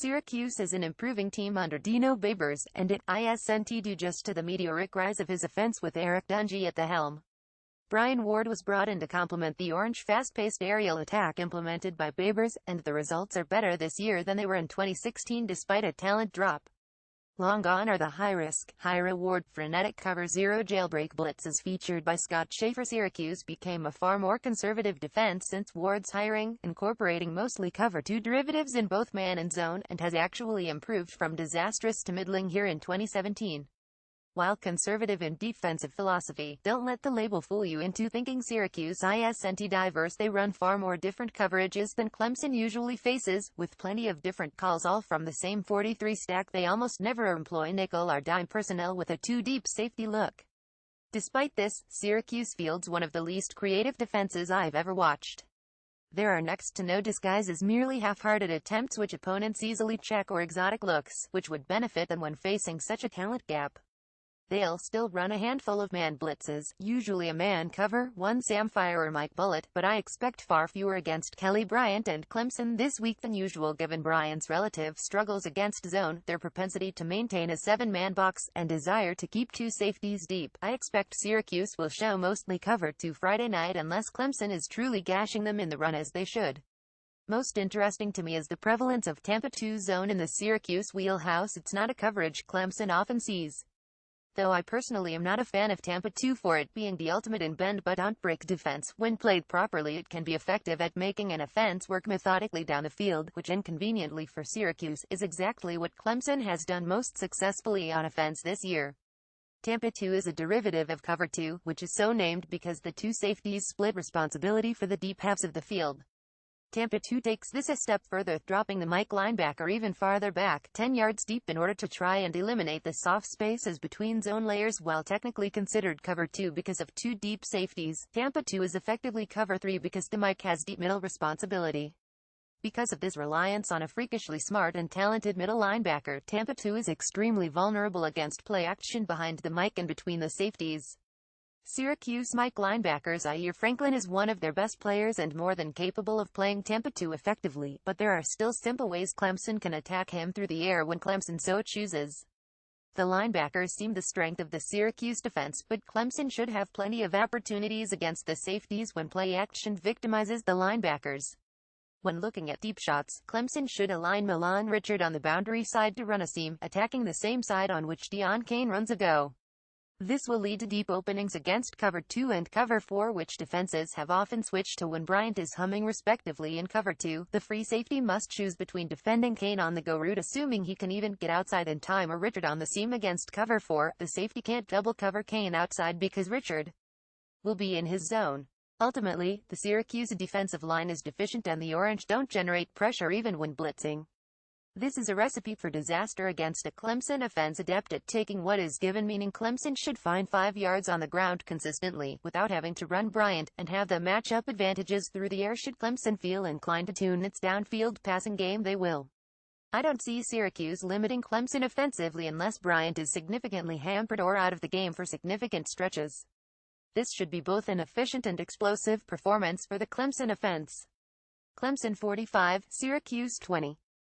Syracuse is an improving team under Babers, and it isn't due just to the meteoric rise of his offense with Eric Dungy at the helm. Brian Ward was brought in to complement the Orange fast-paced aerial attack implemented by Babers, and the results are better this year than they were in 2016 despite a talent drop. Long gone are the high-risk, high-reward, frenetic cover zero jailbreak blitzes featured by Scott Schaefer. Syracuse became a far more conservative defense since Ward's hiring, incorporating mostly cover two derivatives in both man and zone, and has actually improved from disastrous to middling here in 2017. While conservative in defensive philosophy, don't let the label fool you into thinking Syracuse isn't diverse. They run far more different coverages than Clemson usually faces, with plenty of different calls all from the same 43 stack. They almost never employ nickel or dime personnel with a two-deep safety look. Despite this, Syracuse fields one of the least creative defenses I've ever watched. There are next to no disguises, merely half-hearted attempts which opponents easily check, or exotic looks, which would benefit them when facing such a talent gap. They'll still run a handful of man blitzes, usually a man cover, one Sam Fire or Mike Bullitt, but I expect far fewer against Kelly, Bryant and Clemson this week than usual given Bryant's relative struggles against zone, their propensity to maintain a seven-man box, and desire to keep two safeties deep. I expect Syracuse will show mostly cover two Friday night unless Clemson is truly gashing them in the run as they should. Most interesting to me is the prevalence of Tampa 2 zone in the Syracuse wheelhouse. It's not a coverage Clemson often sees, though I personally am not a fan of Tampa 2 for it being the ultimate in bend-but-don't-break defense. When played properly, it can be effective at making an offense work methodically down the field, which inconveniently for Syracuse, is exactly what Clemson has done most successfully on offense this year. Tampa 2 is a derivative of cover 2, which is so named because the two safeties split responsibility for the deep halves of the field. Tampa 2 takes this a step further, dropping the Mike linebacker even farther back, 10 yards deep, in order to try and eliminate the soft spaces between zone layers. While technically considered cover 2 because of two deep safeties, Tampa 2 is effectively cover 3 because the Mike has deep middle responsibility. Because of this reliance on a freakishly smart and talented middle linebacker, Tampa 2 is extremely vulnerable against play action behind the Mike and between the safeties. Syracuse Mike linebackers Zaire Franklin is one of their best players and more than capable of playing Tampa 2 effectively, but there are still simple ways Clemson can attack him through the air when Clemson so chooses. The linebackers seem the strength of the Syracuse defense, but Clemson should have plenty of opportunities against the safeties when play action victimizes the linebackers. When looking at deep shots, Clemson should align Milan Richard on the boundary side to run a seam, attacking the same side on which Deon Cain runs a go. This will lead to deep openings against cover 2 and cover 4, which defenses have often switched to when Bryant is humming respectively in cover 2. The free safety must choose between defending Cain on the go route, assuming he can even get outside in time, or Richard on the seam against cover 4. The safety can't double cover Cain outside because Richard will be in his zone. Ultimately, the Syracuse defensive line is deficient and the Orange don't generate pressure even when blitzing. This is a recipe for disaster against a Clemson offense adept at taking what is given, meaning Clemson should find 5 yards on the ground consistently, without having to run Bryant, and have the matchup advantages through the air. Should Clemson feel inclined to tune its downfield passing game, they will. I don't see Syracuse limiting Clemson offensively unless Bryant is significantly hampered or out of the game for significant stretches. This should be both an efficient and explosive performance for the Clemson offense. Clemson 45, Syracuse 20.